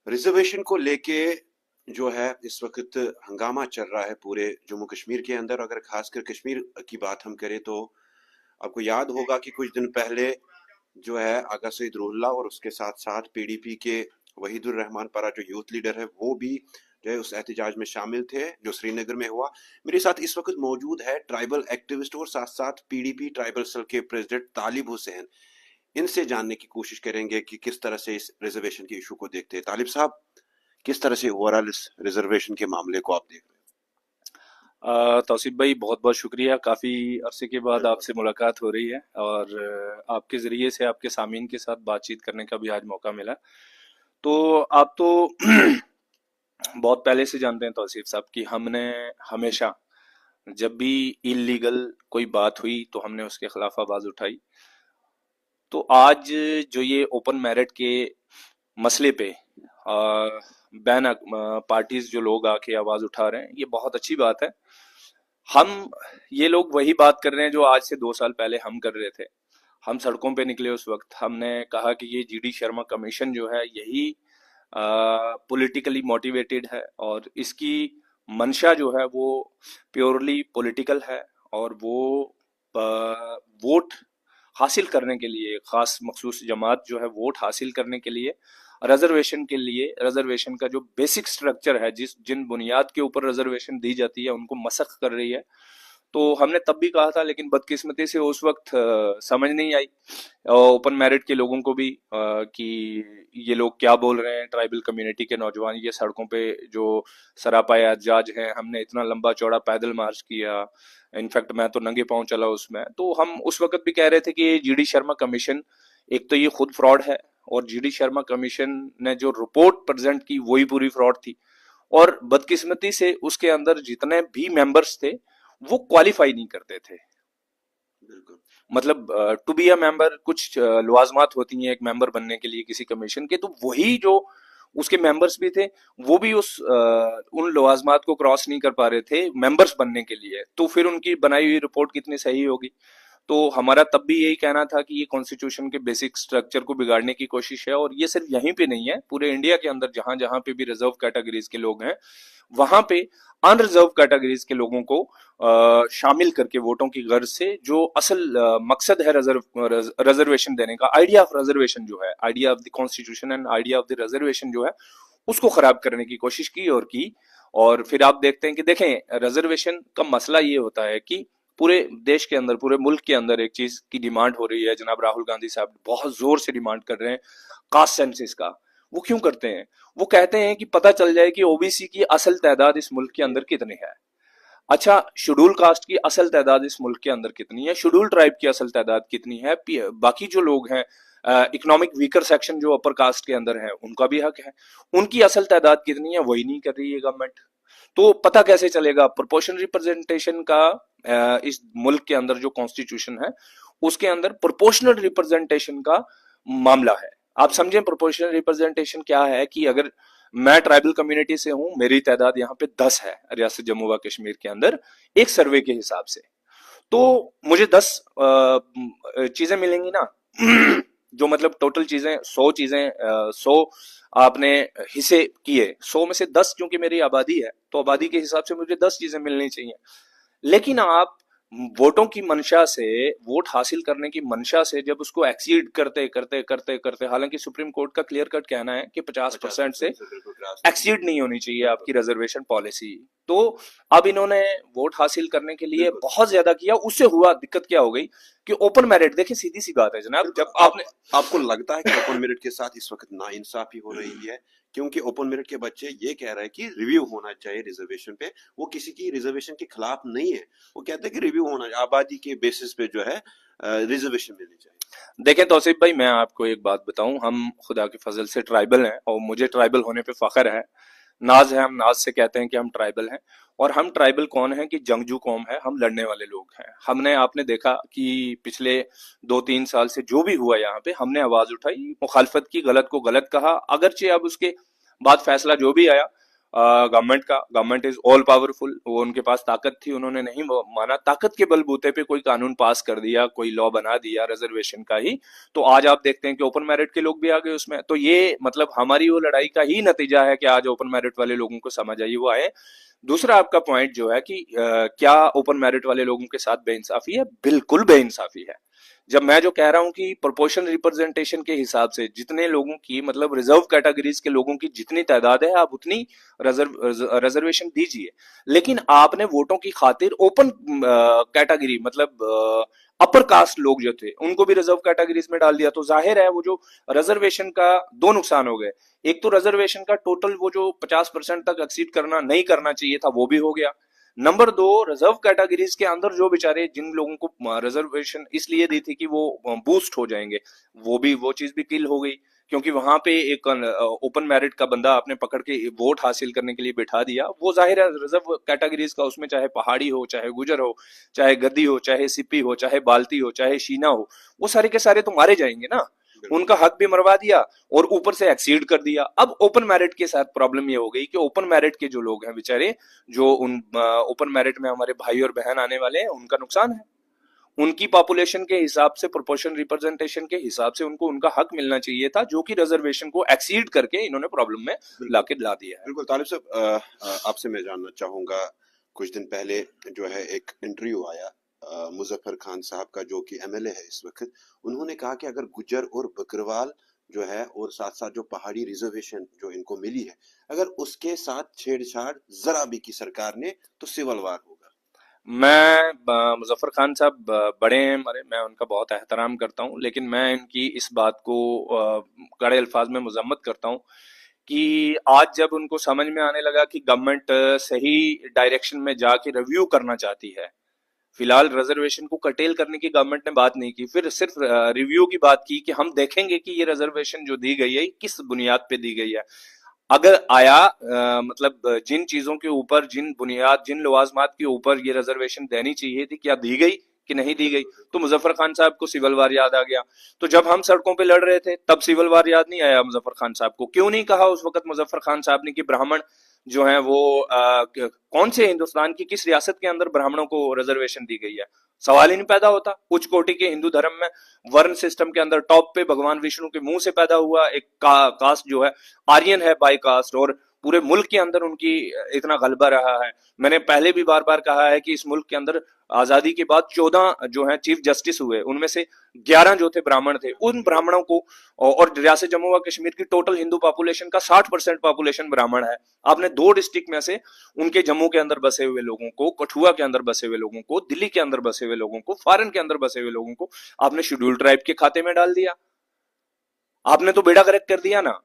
Reservation को लेके जो है इस वक्त हंगामा चल रहा है पूरे जम्मू कश्मीर के अंदर। अगर खासकर कश्मीर की बात हम करें तो आपको याद होगा कि कुछ दिन पहले जो है आगा सईद रुल्ला और उसके साथ साथ पीडीपी के वहीदुर रहमान परा जो यूथ लीडर है वो भी जो है उस एहतजाज में शामिल थे जो श्रीनगर में हुआ। मेरे साथ इस वक्त मौजूद है ट्राइबल एक्टिविस्ट और साथ साथ पीडीपी ट्राइबल सेल के प्रेसिडेंट तालिब हुसैन। इनसे जानने की कोशिश करेंगे कि किस तरह से इस रिजर्वेशन के इशू को देखते हैं। तालिब साहब, किस तरह से ओवरऑल इस रिजर्वेशन के मामले को आप देख रहे तौसीफ भाई, बहुत बहुत शुक्रिया। काफ़ी अरसे के बाद आपसे मुलाकात हो रही है और आपके ज़रिए से आपके सामीन के साथ बातचीत करने का भी आज मौका मिला। तो आप तो बहुत पहले से जानते हैं तौसीफ साहब कि हमने हमेशा जब भी इलीगल कोई बात हुई तो हमने उसके खिलाफ आवाज़ उठाई। तो आज जो ये ओपन मैरिट के मसले पे बैन पार्टीज जो लोग आके आवाज़ उठा रहे हैं, ये बहुत अच्छी बात है। हम ये लोग वही बात कर रहे हैं जो आज से 2 साल पहले हम कर रहे थे। हम सड़कों पे निकले, उस वक्त हमने कहा कि ये जीडी शर्मा कमीशन जो है यही पॉलिटिकली मोटिवेटेड है और इसकी मंशा जो है वो प्योरली पॉलिटिकल है और वो वोट हासिल करने के लिए, खास मखसूस जमात जो है वोट हासिल करने के लिए, रिजर्वेशन के लिए, रिजर्वेशन का जो बेसिक स्ट्रक्चर है, जिन बुनियाद के ऊपर रिजर्वेशन दी जाती है उनको मसख कर रही है। तो हमने तब भी कहा था, लेकिन बदकिस्मती से उस वक्त समझ नहीं आई ओपन मैरिट के लोगों को भी कि ये लोग क्या बोल रहे हैं। ट्राइबल कम्युनिटी के नौजवान ये सड़कों पे जो सरापा एहतजाज है, हमने इतना लंबा चौड़ा पैदल मार्च किया, इनफैक्ट मैं तो नंगे पांव चला उसमें। तो हम उस वक्त भी कह रहे थे कि ये जीडी शर्मा कमीशन एक तो ये खुद फ्रॉड है और जीडी शर्मा कमीशन ने जो रिपोर्ट प्रेजेंट की वही पूरी फ्रॉड थी। और बदकिस्मती से उसके अंदर जितने भी मेंबर्स थे वो क्वालिफाई नहीं करते थे। हैं। बिल्कुल। मतलब टू बी अ मेंबर कुछ लवाजमात होती हैं एक मेंबर बनने के लिए किसी कमीशन के, तो वही जो उसके मेंबर्स भी थे वो भी उन लवाजमात को क्रॉस नहीं कर पा रहे थे मेंबर्स बनने के लिए। तो फिर उनकी बनाई हुई रिपोर्ट कितनी सही होगी। तो हमारा तब भी यही कहना था कि ये कॉन्स्टिट्यूशन के बेसिक स्ट्रक्चर को बिगाड़ने की कोशिश है। और ये सिर्फ यहीं पे नहीं है, पूरे इंडिया के अंदर जहां जहां पे भी रिजर्व कैटेगरीज के लोग हैं वहां पे अनरिजर्व कैटेगरीज के लोगों को शामिल करके वोटों की गर्ज से जो असल मकसद है रिजर्वेशन देने का, आइडिया ऑफ रिजर्वेशन जो है, idea of the constitution and idea of the reservation जो है, उसको खराब करने की कोशिश की और की। और फिर आप देखते हैं कि देखें, रिजर्वेशन का मसला ये होता है कि पूरे देश के अंदर, पूरे मुल्क के अंदर एक चीज की डिमांड हो रही है। जनाब राहुल गांधी साहब बहुत जोर से डिमांड कर रहे हैं कास्ट सेंसस का। वो क्यों करते हैं? वो कहते हैं कि पता चल जाए कि ओबीसी की असल तादाद इस मुल्क के अंदर कितनी है। अच्छा, शेड्यूल कास्ट की असल तादाद इस मुल्क के अंदर कितनी है, शेड्यूल ट्राइब की असल तादाद कितनी है, बाकी जो लोग हैं इकोनॉमिक वीकर सेक्शन जो अपर कास्ट के अंदर है उनका भी हक है, उनकी असल तादाद कितनी है वही नहीं कर रही है गवर्नमेंट। तो पता कैसे चलेगा? प्रोपोर्शनल रिप्रेजेंटेशन का इस मुल्क के अंदर जो कॉन्स्टिट्यूशन है उसके अंदर प्रोपोर्शनल रिप्रेजेंटेशन का मामला है। आप समझें प्रोपोर्शनल रिप्रेजेंटेशन क्या है कि अगर मैं ट्राइबल कम्युनिटी से हूं, मेरी तादाद यहाँ पे 10 है रियासत जम्मू व कश्मीर के अंदर एक सर्वे के हिसाब से, तो मुझे 10 चीजें मिलेंगी ना जो मतलब टोटल चीजें 100 चीजें 100 आपने हिस्से किए, 100 में से 10 क्योंकि मेरी आबादी है तो आबादी के हिसाब से मुझे 10 चीजें मिलनी चाहिए। लेकिन आप वोटों की मंशा से, वोट हासिल करने की मंशा से जब उसको एक्सीड करते करते करते करते, हालांकि सुप्रीम कोर्ट का क्लियर कट कहना है कि 50% से एक्सीड नहीं होनी चाहिए आपकी रिजर्वेशन पॉलिसी। तो अब इन्होंने वोट हासिल करने के लिए बहुत ज्यादा किया। उससे हुआ दिक्कत क्या हो गई कि ओपन मेरिट, देखिए सीधी सी बात है जनाब, जब आपने आपको लगता है कि ओपन मेरिट के साथ इस वक्त नाइंसाफी हो रही है? क्योंकि ओपन मेरिट के बच्चे ये कह रहे हैं कि रिव्यू होना चाहिए रिजर्वेशन पे। वो किसी की रिजर्वेशन के खिलाफ नहीं है, वो कहते हैं कि रिव्यू होना चाहिए, आबादी के बेसिस पे जो है रिजर्वेशन मिलनी चाहिए। देखें तौसीफ भाई, मैं आपको एक बात बताऊं, हम खुदा के फजल से ट्राइबल हैं और मुझे ट्राइबल होने पे फख्र है, नाज है। हम नाज से कहते हैं कि हम ट्राइबल हैं। और हम ट्राइबल कौन है कि जंगजू कौम है, हम लड़ने वाले लोग हैं। हमने, आपने देखा कि पिछले 2-3 साल से जो भी हुआ यहाँ पे, हमने आवाज उठाई, मुखालफत की, गलत को गलत कहा, अगरचे अब उसके बाद फैसला जो भी आया गवर्नमेंट इज ऑल पावरफुल, वो उनके पास ताकत थी, उन्होंने नहीं माना, ताकत के बलबूते पे कोई कानून पास कर दिया, कोई लॉ बना दिया रिजर्वेशन का ही। तो आज आप देखते हैं कि ओपन मेरिट के लोग भी आ गए उसमें। तो ये मतलब हमारी वो लड़ाई का ही नतीजा है कि आज ओपन मेरिट वाले लोगों को समझ आई, वो आए। दूसरा आपका पॉइंट जो है कि क्या ओपन मेरिट वाले लोगों के साथ बेइंसाफी है? बिल्कुल बेइंसाफी है। जब मैं जो कह रहा हूं कि प्रोपोर्शनल रिप्रेजेंटेशन के हिसाब से जितने लोगों की मतलब रिजर्व कैटेगरीज के लोगों की जितनी तादाद है, आप उतनी रिजर्वेशन दीजिए। लेकिन आपने वोटों की खातिर ओपन कैटेगरी मतलब अपर कास्ट लोग जो थे उनको भी रिजर्व कैटेगरीज में डाल दिया। तो जाहिर है वो जो रिजर्वेशन का दो नुकसान हो गए। एक तो रिजर्वेशन का टोटल वो जो 50% तक एक्सीड करना नहीं करना चाहिए था वो भी हो गया। नंबर दो, रिजर्व कैटेगरीज के अंदर जो बेचारे जिन लोगों को रिजर्वेशन इसलिए दी थी कि वो बूस्ट हो जाएंगे, वो चीज भी किल हो गई। क्योंकि वहां पे एक ओपन मेरिट का बंदा आपने पकड़ के वोट हासिल करने के लिए बिठा दिया, वो जाहिर है रिजर्व कैटेगरीज का, उसमें चाहे पहाड़ी हो, चाहे गुजर हो, चाहे गद्दी हो, चाहे सिप्पी हो, चाहे बाल्टी हो, चाहे शीना हो, वो सारे के सारे तो मारे जाएंगे ना। उनका हक भी मरवा दिया और ऊपर से एक्सीड कर दिया। अब ओपन मेरिट के साथ प्रॉब्लम ये हो गई कि ओपन मेरिट के जो लोग हैं बेचारे, जो उन ओपन मेरिट में हमारे भाई और बहन आने वाले हैं, उनका नुकसान है। उनकी पॉपुलेशन के हिसाब से, प्रोपोर्शन रिप्रेजेंटेशन के हिसाब से उनको उनका हक मिलना चाहिए था, जो कि रिजर्वेशन को एक्सीड करके इन्होंने प्रॉब्लम में लाके ला दिया है। बिल्कुल तालिब साहब, आपसे मैं जानना चाहूंगा, कुछ दिन पहले जो है एक इंटरव्यू आया मुजफ्फर खान साहब का, जो कि एमएलए है इस वक्त। उन्होंने कहा कि अगर गुज्जर और बकरवाल जो है और साथ साथ जो पहाड़ी रिजर्वेशन जो इनको मिली है, अगर उसके साथ छेड़छाड़ जरा भी की सरकार ने तो सिविल वार होगा। मुजफ्फर खान साहब बड़े हैं हमारे, मैं उनका बहुत एहतराम करता हूं, लेकिन मैं इनकी इस बात को कड़े अल्फाज में मजम्मत करता हूं कि आज जब उनको समझ में आने लगा कि गवर्नमेंट सही डायरेक्शन में जाके रिव्यू करना चाहती है, फिलहाल रिजर्वेशन को कटेल करने की गवर्नमेंट ने बात नहीं की, फिर सिर्फ रिव्यू की बात की कि हम देखेंगे कि ये रिजर्वेशन जो दी गई है किस बुनियाद पे दी गई है। अगर आया मतलब जिन चीजों के ऊपर, जिन बुनियाद, जिन लवाजमात के ऊपर ये रिजर्वेशन देनी चाहिए थी, क्या दी गई कि नहीं दी गई, तो मुजफ्फर खान साहब को सिविल वार याद आ गया। तो जब हम सड़कों पे लड़ रहे थे तब सिविल वार याद नहीं आया मुजफ्फर खान साहब को? क्यों नहीं कहा उस वक्त मुजफ्फर खान साहब ने कि ब्राह्मण जो है वो कौन से हिंदुस्तान की किस रियासत के अंदर ब्राह्मणों को रिजर्वेशन दी गई है? सवाल ही नहीं पैदा होता। उच्च कोटि के हिंदू धर्म में वर्ण सिस्टम के अंदर टॉप पे भगवान विष्णु के मुंह से पैदा हुआ एक कास्ट जो है आर्यन है बाय कास्ट, और पूरे मुल्क के अंदर उनकी इतना गलबा रहा है। मैंने पहले भी बार बार कहा है कि इस मुल्क के अंदर आजादी के बाद 14 जो है चीफ जस्टिस हुए, उनमें से 11 जो थे ब्राह्मण थे। उन ब्राह्मणों को, और रियासत जम्मू व कश्मीर की टोटल हिंदू पॉपुलेशन का 60% पॉपुलेशन ब्राह्मण है। आपने 2 डिस्ट्रिक्ट में से उनके जम्मू के अंदर बसे हुए लोगों को, कठुआ के अंदर बसे हुए लोगों को, दिल्ली के अंदर बसे हुए लोगों को, फॉरेन के अंदर बसे हुए लोगों को आपने शेड्यूल ट्राइब के खाते में डाल दिया। आपने तो बेड़ा गर्क कर दिया ना।